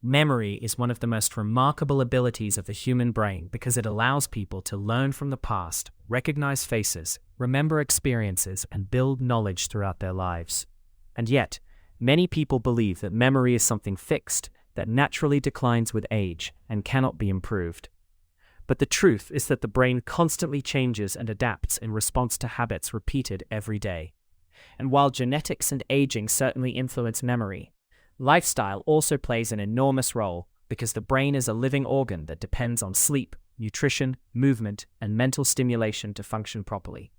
Memory is one of the most remarkable abilities of the human brain because it allows people to learn from the past, recognize faces, remember experiences, and build knowledge throughout their lives. And yet, many people believe that memory is something fixed, that naturally declines with age and cannot be improved. But the truth is that the brain constantly changes and adapts in response to habits repeated every day. And while genetics and aging certainly influence memory, lifestyle also plays an enormous role because the brain is a living organ that depends on sleep, nutrition, movement, and mental stimulation to function properly.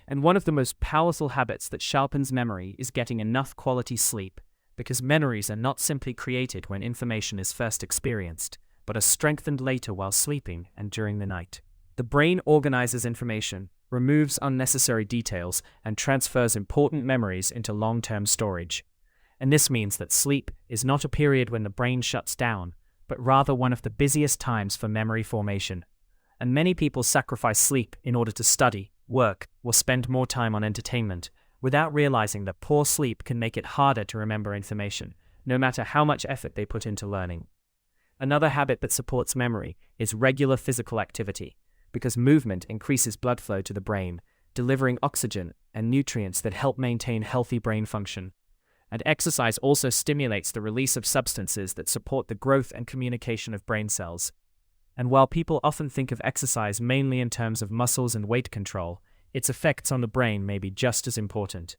And one of the most powerful habits that sharpens memory is getting enough quality sleep, because memories are not simply created when information is first experienced, but are strengthened later while sleeping and during the night. The brain organizes information, removes unnecessary details, and transfers important memories into long-term storage. And this means that sleep is not a period when the brain shuts down, but rather one of the busiest times for memory formation. And many people sacrifice sleep in order to study, work, or spend more time on entertainment, without realizing that poor sleep can make it harder to remember information, no matter how much effort they put into learning. Another habit that supports memory is regular physical activity, because movement increases blood flow to the brain, delivering oxygen and nutrients that help maintain healthy brain function. And exercise also stimulates the release of substances that support the growth and communication of brain cells. And while people often think of exercise mainly in terms of muscles and weight control, its effects on the brain may be just as important.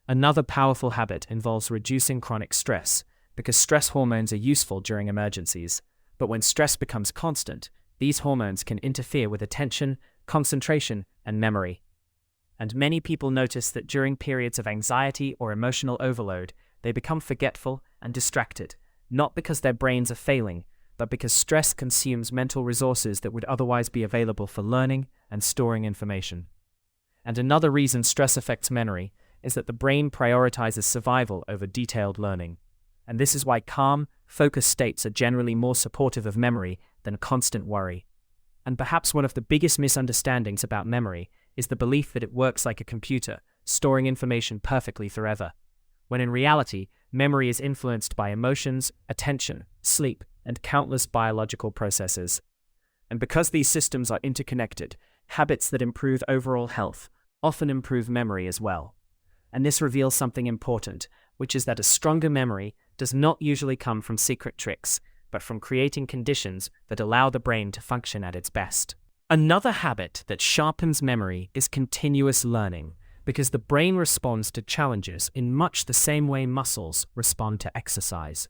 Another powerful habit involves reducing chronic stress, because stress hormones are useful during emergencies, but when stress becomes constant, these hormones can interfere with attention, concentration, and memory. And many people notice that during periods of anxiety or emotional overload, they become forgetful and distracted, not because their brains are failing, but because stress consumes mental resources that would otherwise be available for learning and storing information. And another reason stress affects memory is that the brain prioritizes survival over detailed learning. And this is why calm, focused states are generally more supportive of memory than constant worry. And perhaps one of the biggest misunderstandings about memory is the belief that it works like a computer, storing information perfectly forever, when in reality, memory is influenced by emotions, attention, sleep, and countless biological processes. And because these systems are interconnected, habits that improve overall health often improve memory as well. And this reveals something important, which is that a stronger memory does not usually come from secret tricks, but from creating conditions that allow the brain to function at its best. Another habit that sharpens memory is continuous learning, because the brain responds to challenges in much the same way muscles respond to exercise.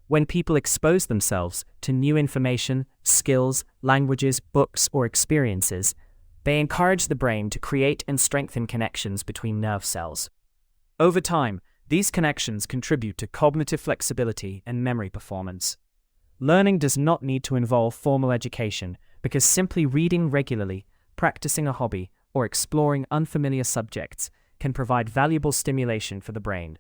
When people expose themselves to new information, skills, languages, books, or experiences, they encourage the brain to create and strengthen connections between nerve cells. Over time, these connections contribute to cognitive flexibility and memory performance. Learning does not need to involve formal education, because simply reading regularly, practicing a hobby, or exploring unfamiliar subjects can provide valuable stimulation for the brain.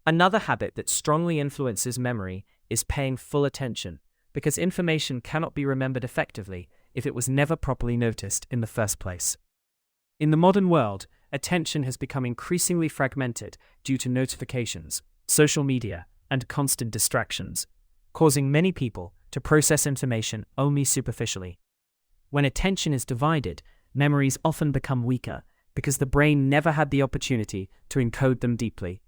Another habit that strongly influences memory is paying full attention, because information cannot be remembered effectively if it was never properly noticed in the first place. In the modern world, attention has become increasingly fragmented due to notifications, social media, and constant distractions, causing many people to process information only superficially. When attention is divided, memories often become weaker because the brain never had the opportunity to encode them deeply.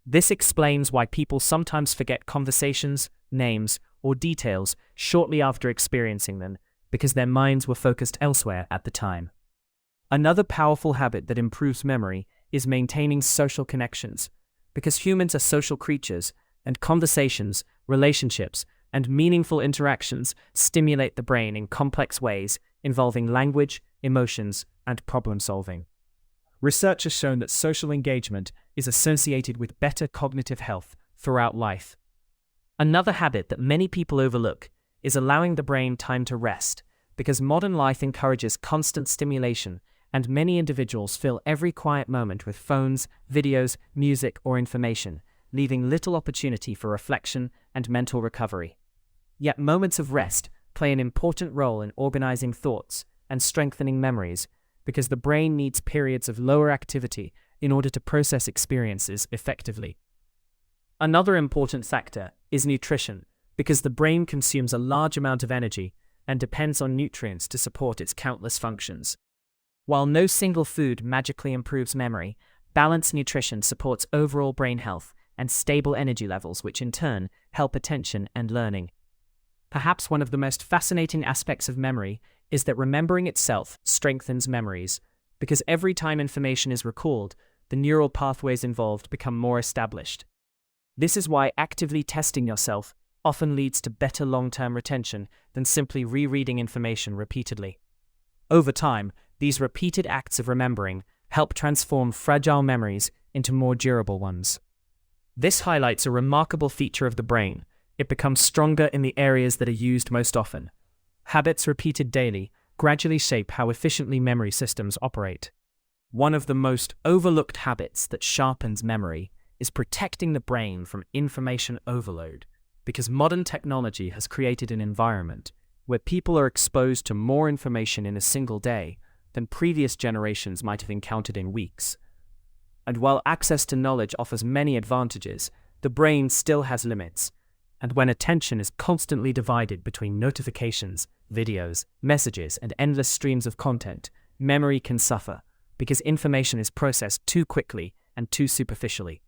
This explains why people sometimes forget conversations, names, or details shortly after experiencing them, because their minds were focused elsewhere at the time. Another powerful habit that improves memory is maintaining social connections, because humans are social creatures, and conversations, relationships, and meaningful interactions stimulate the brain in complex ways involving language, emotions, and problem-solving. Research has shown that social engagement is associated with better cognitive health throughout life. Another habit that many people overlook is allowing the brain time to rest, because modern life encourages constant stimulation, and many individuals fill every quiet moment with phones, videos, music, or information, leaving little opportunity for reflection and mental recovery. Yet moments of rest play an important role in organizing thoughts and strengthening memories, because the brain needs periods of lower activity in order to process experiences effectively. Another important factor is nutrition, because the brain consumes a large amount of energy and depends on nutrients to support its countless functions. While no single food magically improves memory, balanced nutrition supports overall brain health and stable energy levels, which in turn help attention and learning. Perhaps one of the most fascinating aspects of memory is that remembering itself strengthens memories, because every time information is recalled, the neural pathways involved become more established. This is why actively testing yourself often leads to better long-term retention than simply rereading information repeatedly. Over time, these repeated acts of remembering help transform fragile memories into more durable ones. This highlights a remarkable feature of the brain. It becomes stronger in the areas that are used most often. Habits repeated daily gradually shape how efficiently memory systems operate. One of the most overlooked habits that sharpens memory is protecting the brain from information overload, because modern technology has created an environment where people are exposed to more information in a single day than previous generations might have encountered in weeks. And while access to knowledge offers many advantages, the brain still has limits. And when attention is constantly divided between notifications, videos, messages, and endless streams of content, memory can suffer, because information is processed too quickly and too superficially.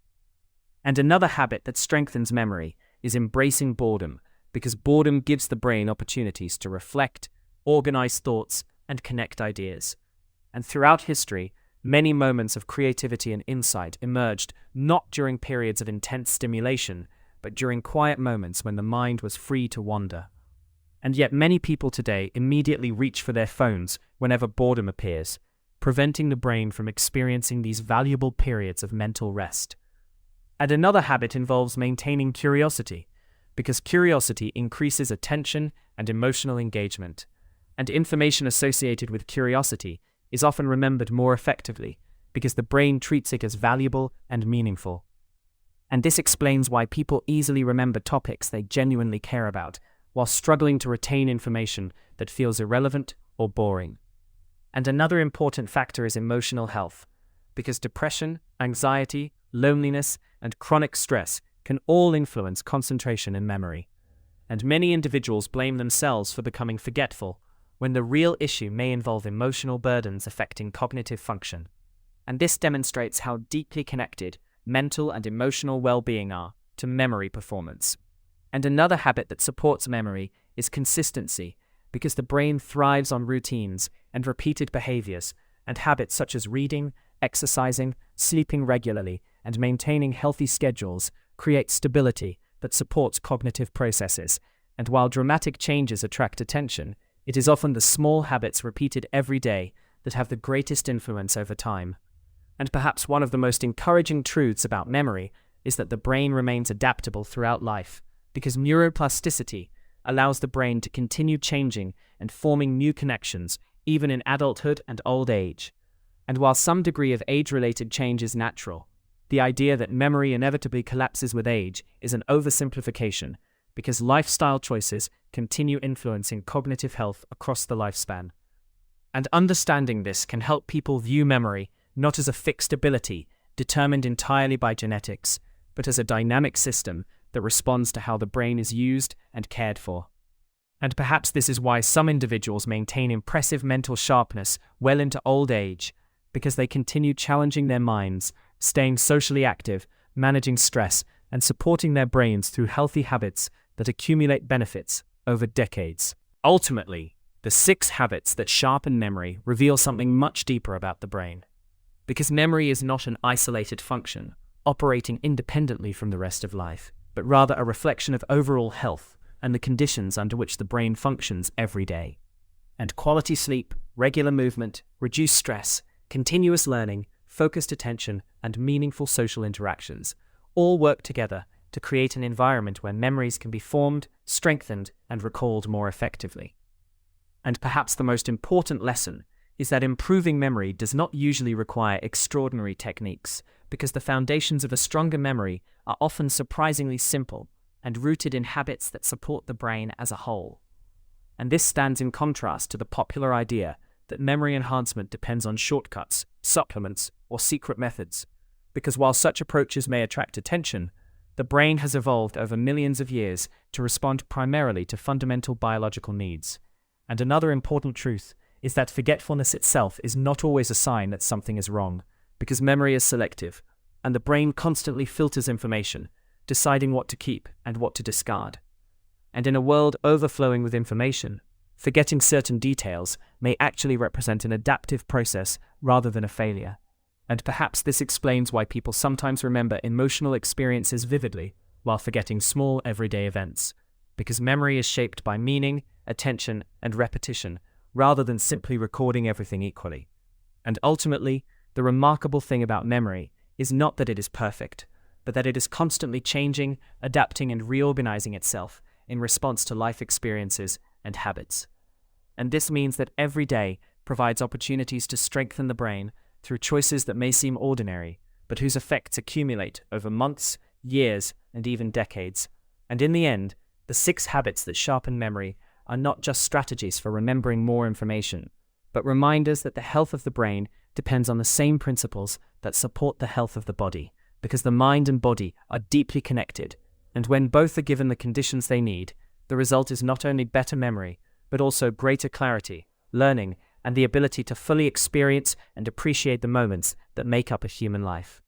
And another habit that strengthens memory is embracing boredom, because boredom gives the brain opportunities to reflect, organize thoughts, and connect ideas. And throughout history, many moments of creativity and insight emerged not during periods of intense stimulation, but during quiet moments when the mind was free to wander. And yet many people today immediately reach for their phones whenever boredom appears, preventing the brain from experiencing these valuable periods of mental rest. And another habit involves maintaining curiosity, because curiosity increases attention and emotional engagement, and information associated with curiosity is often remembered more effectively because the brain treats it as valuable and meaningful. And this explains why people easily remember topics they genuinely care about, while struggling to retain information that feels irrelevant or boring. And another important factor is emotional health, because depression, anxiety, loneliness, and chronic stress can all influence concentration and memory. And many individuals blame themselves for becoming forgetful, when the real issue may involve emotional burdens affecting cognitive function. And this demonstrates how deeply connected mental and emotional well-being are to memory performance. And another habit that supports memory is consistency, because the brain thrives on routines and repeated behaviors, and habits such as reading, exercising, sleeping regularly, and maintaining healthy schedules create stability that supports cognitive processes. And while dramatic changes attract attention, it is often the small habits repeated every day that have the greatest influence over time. And perhaps one of the most encouraging truths about memory is that the brain remains adaptable throughout life, because neuroplasticity allows the brain to continue changing and forming new connections, even in adulthood and old age. And while some degree of age-related change is natural, the idea that memory inevitably collapses with age is an oversimplification, because lifestyle choices continue influencing cognitive health across the lifespan. And understanding this can help people view memory not as a fixed ability determined entirely by genetics, but as a dynamic system that responds to how the brain is used and cared for. And perhaps this is why some individuals maintain impressive mental sharpness well into old age, because they continue challenging their minds, staying socially active, managing stress, and supporting their brains through healthy habits that accumulate benefits over decades. Ultimately, the 6 habits that sharpen memory reveal something much deeper about the brain. Because memory is not an isolated function, operating independently from the rest of life, but rather a reflection of overall health and the conditions under which the brain functions every day. And quality sleep, regular movement, reduced stress, continuous learning, focused attention, and meaningful social interactions all work together to create an environment where memories can be formed, strengthened, and recalled more effectively. And perhaps the most important lesson is that improving memory does not usually require extraordinary techniques, because the foundations of a stronger memory are often surprisingly simple and rooted in habits that support the brain as a whole. And this stands in contrast to the popular idea that memory enhancement depends on shortcuts, supplements, or secret methods, because while such approaches may attract attention, The brain has evolved over millions of years to respond primarily to fundamental biological needs. And another important truth is that forgetfulness itself is not always a sign that something is wrong, because memory is selective, and the brain constantly filters information, deciding what to keep and what to discard. And in a world overflowing with information, forgetting certain details may actually represent an adaptive process rather than a failure. And perhaps this explains why people sometimes remember emotional experiences vividly while forgetting small everyday events, because memory is shaped by meaning, attention, and repetition, rather than simply recording everything equally. And ultimately, the remarkable thing about memory is not that it is perfect, but that it is constantly changing, adapting, and reorganizing itself in response to life experiences and habits. And this means that every day provides opportunities to strengthen the brain through choices that may seem ordinary, but whose effects accumulate over months, years, and even decades. And in the end, the 6 habits that sharpen memory are not just strategies for remembering more information, but reminders that the health of the brain depends on the same principles that support the health of the body, because the mind and body are deeply connected, and when both are given the conditions they need, the result is not only better memory, but also greater clarity, learning, and the ability to fully experience and appreciate the moments that make up a human life.